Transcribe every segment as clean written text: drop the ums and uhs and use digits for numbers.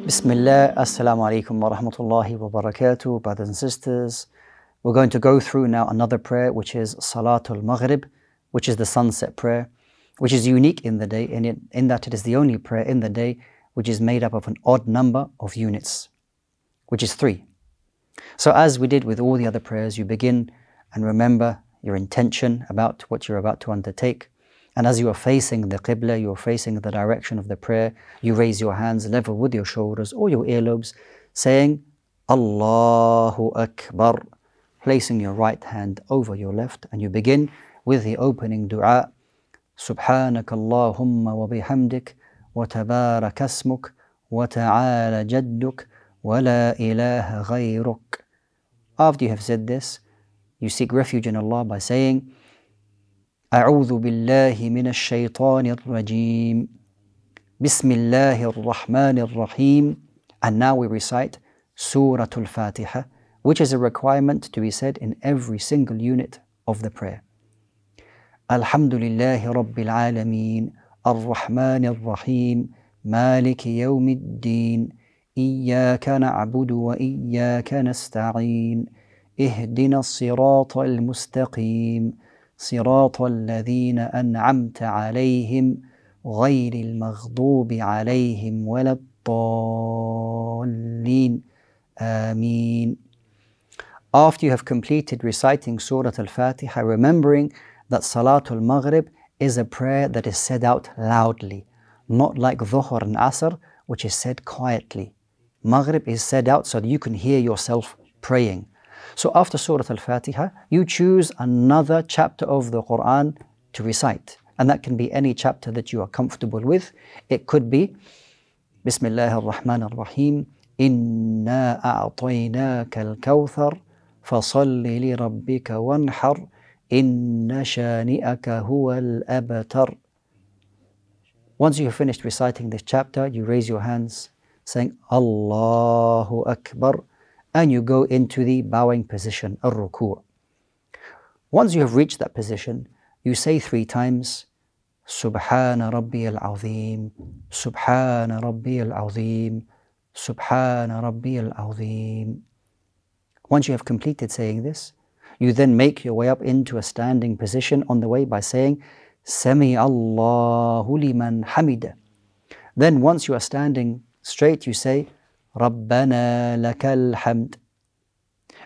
Bismillah, Assalamu alaikum wa rahmatullahi wa barakatuh, brothers and sisters. We're going to go through now another prayer, which is Salatul Maghrib, which is the sunset prayer, which is unique in the day, in that it is the only prayer in the day which is made up of an odd number of units, which is 3. So as we did with all the other prayers, you begin and remember your intention about what you're about to undertake. And as you are facing the Qibla, you are facing the direction of the prayer, you raise your hands level with your shoulders or your earlobes, saying, Allahu Akbar, placing your right hand over your left, and you begin with the opening dua, Subhanak Allahumma wa bihamdik, wa tabarak asmuk, wa ta'ala jadduk, wa la ilaha ghayruk. After you have said this, you seek refuge in Allah by saying, أعوذ بالله من الشيطان الرجيم بسم الله الرحمن الرحيم. And now we recite Suratul Fatiha, which is a requirement to be said in every single unit of the prayer. Alhamdulillahi Rabbil Alameen, Ar-Rahman Ar-Rahim, Maliki Yawmiddin, Iyyaka na'budu wa iyyaka nasta'in, Ihdina as-sirata al-mustaqim, صراط الذين أنعمت عليهم غير المغضوب عليهم ولا الضالين آمين. After you have completed reciting Surah Al-Fatiha, remembering that Salatul Maghrib is a prayer that is said out loudly, not like Dhuhr and Asr, which is said quietly. Maghrib is said out so that you can hear yourself praying. So after Surah Al-Fatiha, you choose another chapter of the Quran to recite. And that can be any chapter that you are comfortable with. It could be Bismillah ar-Rahman ar-Rahim, Inna a'tainaka al-kawthar, fasalli li rabbika wanhar, Inna shani'aka huwa al-abtar. Once you have finished reciting this chapter, you raise your hands saying Allahu Akbar, and you go into the bowing position, al-ruku'. Once you have reached that position, you say 3 times, Subhana Rabbi al-Azim, Subhana Rabbi al-Azim, Subhana Rabbi al-Azim. Once you have completed saying this, you then make your way up into a standing position on the way by saying, Sami Allahu liman hamida. Then once you are standing straight, you say, Rabbana lakal hamd.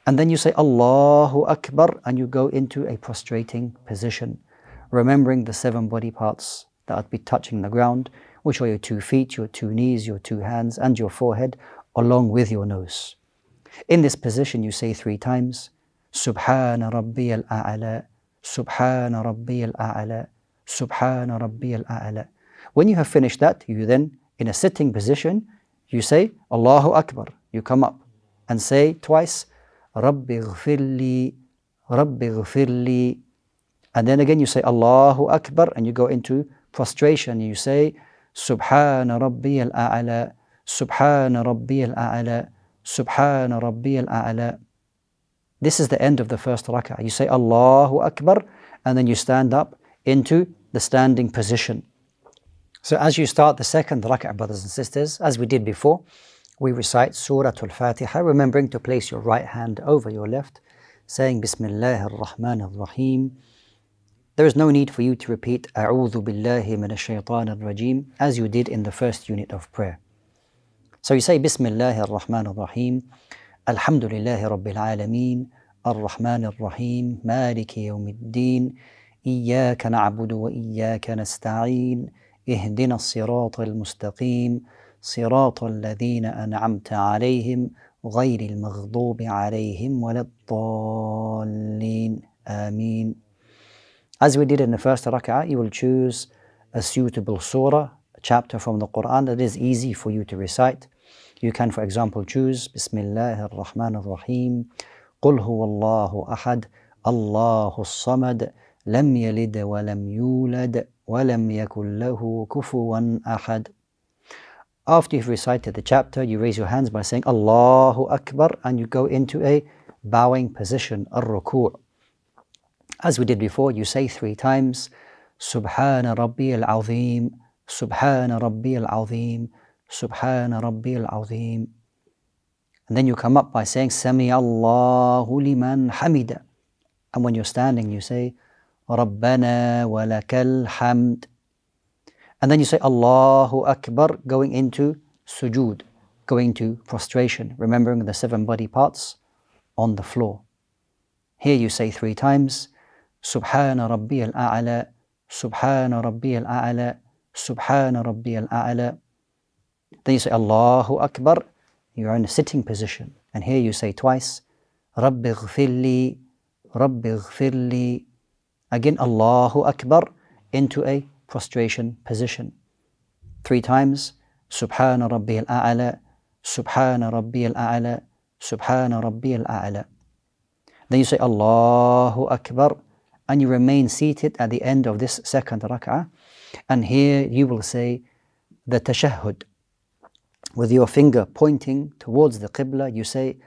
And then you say Allahu Akbar, and you go into a prostrating position, remembering the 7 body parts that would be touching the ground, which are your 2 feet, your 2 knees, your 2 hands, and your forehead, along with your nose. In this position, you say 3 times, Subhana Rabbi al-A'la, Subhana Rabbi al-A'la, Subhana Rabbi al-A'la. When you have finished that, you then, in a sitting position, you say Allahu Akbar. You come up and say twice, Rabbi ghfirli, Rabbi ghfirli. And then again you say Allahu Akbar, and you go into prostration. You say Subhana Rabbi al-A'la, Subhana Rabbi al-A'la, Subhana Rabbi al-A'la. This is the end of the first rak'ah. You say Allahu Akbar, and then you stand up into the standing position. So as you start the second rak'ah, brothers and sisters, as we did before, we recite Suratul Fatiha, remembering to place your right hand over your left, saying Bismillah ar-Rahman ar-Rahim. There is no need for you to repeat A'udhu billahi minash shaitan ar-Rajim, as you did in the first unit of prayer. So you say Bismillah ar-Rahman ar-Rahim, Alhamdulillahi Rabbil Alameen, Ar-Rahman ar-Rahim, Maliki Yawmiddin, Iyyaka na'budu wa iyyaka nasta'in, اهدنا الصراط المستقيم صراط الذين أنعمت عليهم غير المغضوب عليهم ولا الضالين آمين. As we did in the first rak'ah, you will choose a suitable surah, a chapter from the Quran that is easy for you to recite. You can, for example, choose Bismillah ar-Rahman ar-Rahim, قل هو الله أحد الله الصمد لم يلد ولم يولد وَلَمْ يَكُنْ لَهُ كُفُوًا أَحَدٌ. After you've recited the chapter, you raise your hands by saying Allahu Akbar, and you go into a bowing position, al-ruku'. As we did before, you say 3 times, Subhana Rabbi al-Azim, Subhana Rabbi al-Azim, Subhana Rabbi al-Azim. And then you come up by saying, Sami Allahu liman hamida. And when you're standing, you say, Rabbana wa lakal hamd. And then you say, Allahu Akbar, going into sujood, going to prostration, remembering the 7 body parts on the floor. Here you say 3 times, Subhana Rabbi al-A'la, Subhana Rabbi al-A'la, Subhana Rabbi al-A'la. Then you say, Allahu Akbar, you are in a sitting position. And here you say twice, Rabbi ghfirli, Rabbi ghfirli. Again, Allahu Akbar, into a prostration position. 3 times, Subhana Rabbi al-A'la, Subhana Rabbi al-A'la, Subhana Rabbi al-A'la. Then you say Allahu Akbar, and you remain seated at the end of this second rak'ah. And here you will say the tashahhud. With your finger pointing towards the Qibla, you say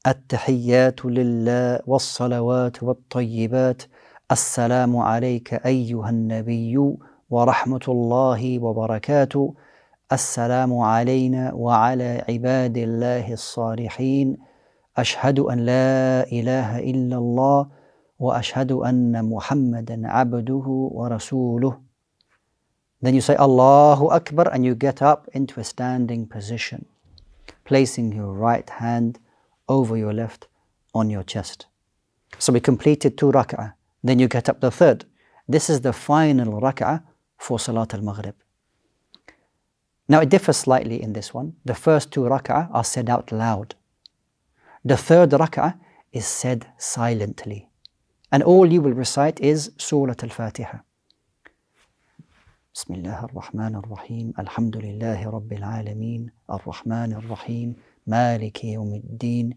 At-tahiyyatu lillah was-salawatu wat-tayyibat. Assalamu alayka ayyuhan nabiyyu wa rahmatullahi wa barakatuh. Assalamu alayna wa ala ibadillahi as-salihin. Ashhadu an la ilaha illallah wa ashhadu anna Muhammadan abduhu wa rasuluh. Then you say Allahu Akbar, and you get up into a standing position, placing your right hand over your left on your chest. So we completed 2 rak'ah. Then you get up the 3rd. This is the final rak'ah for Salat al-Maghrib. Now it differs slightly in this one. The first 2 rak'ah are said out loud. The 3rd rak'ah is said silently. And all you will recite is Suratul Fatiha. Bismillah ar-Rahman ar-Rahim. Alhamdulillahi Rabbil Alameen. Ar-Rahman ar-Rahim. Maliki yawmiddin.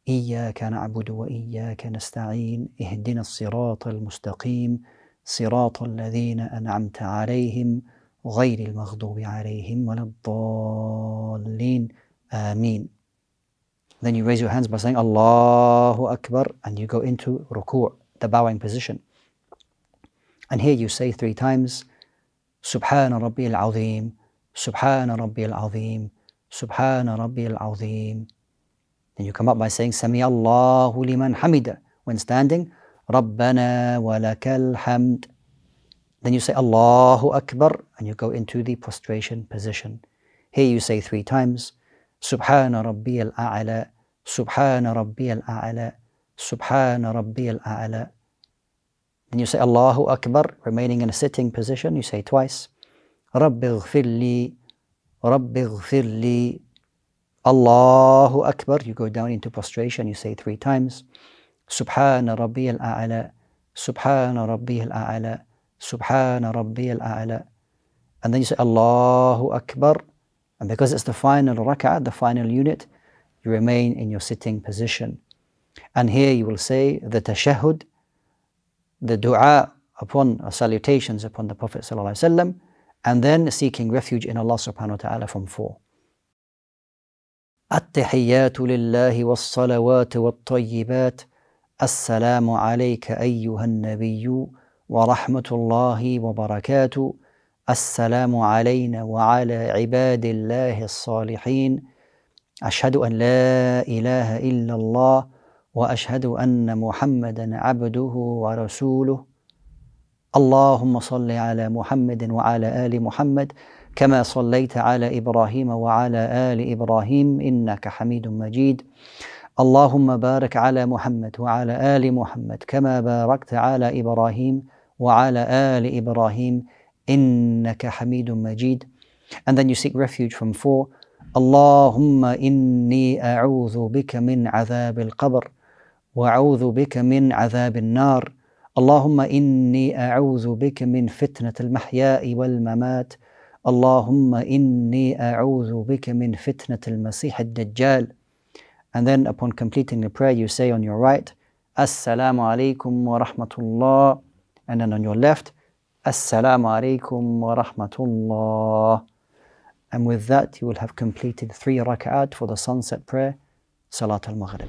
Iyaka na'budu wa iyaka nasta'een. Ihdina as-sirata al-mustaqim. Sirata alladhina an'amta alayhim. غير المغضوب عليهم ولا الضالين. Ameen. Then you raise your hands by saying Allahu Akbar, and you go into ruku', the bowing position. And here you say 3 times, Subhana Rabbi al-Azim, Subhana Rabbi al-Azim, Subhana Rabbi al-Azim. Then you come up by saying Sami Allahu liman hamida. When standing, Rabbana wa lakal hamd. Then you say Allahu Akbar, and you go into the prostration position. Here you say 3 times, Subhana Rabbi al-A'la, Subhana Rabbi al-A'la, Subhana Rabbi al-A'la. Then you say Allahu Akbar, remaining in a sitting position. You say twice, Rabbi ghfirli, Rabbi ghfirli. Allahu Akbar, you go down into prostration. You say 3 times, Subhana Rabbi al-A'la, Subhana Rabbi al-A'la, Subhana Rabbi al-A'la. And then you say Allahu Akbar. And because it's the final rak'ah, the final unit, you remain in your sitting position. And here you will say the tashahhud, the dua upon salutations upon the Prophet ﷺ, and then seeking refuge in Allah subhanahu wa ta'ala from 4. At-tahiyyatu lillahi was-salawatu wat-tayyibat. Assalamu alayka ayyuhan nabiyyu wa rahmatullahi wa barakatuh. Assalamu alayna wa ala ibadillahi as-salihin. Ashhadu an la ilaha illallah wa ashhadu anna Muhammadan abduhu wa rasuluh. Allahumma salli ala Muhammadin wa ala ali Muhammad kama sallaita ala Ibrahim wa ala ali Ibrahim innaka Hamidun Majid. Allahumma barik ala Muhammad wa ala ali Muhammad kama barakta ala Ibrahim wa ala ali Ibrahim innaka Hamidun Majid. And then you seek refuge from 4. Allahumma inni a'udhu bika min adhab al-qabr wa a'udhu bika min adhab al-nar. Allahumma inni a'udhu bika min fitnat al-mahya'i wal-mamat. Allahumma inni a'udhu bika min fitnat al-masih al-dajjal. And then upon completing the prayer, you say on your right, Assalamu alaikum wa rahmatullah. And then on your left, Assalamu alaikum wa rahmatullah. And with that, you will have completed 3 rak'at for the sunset prayer, Salat al-Maghrib.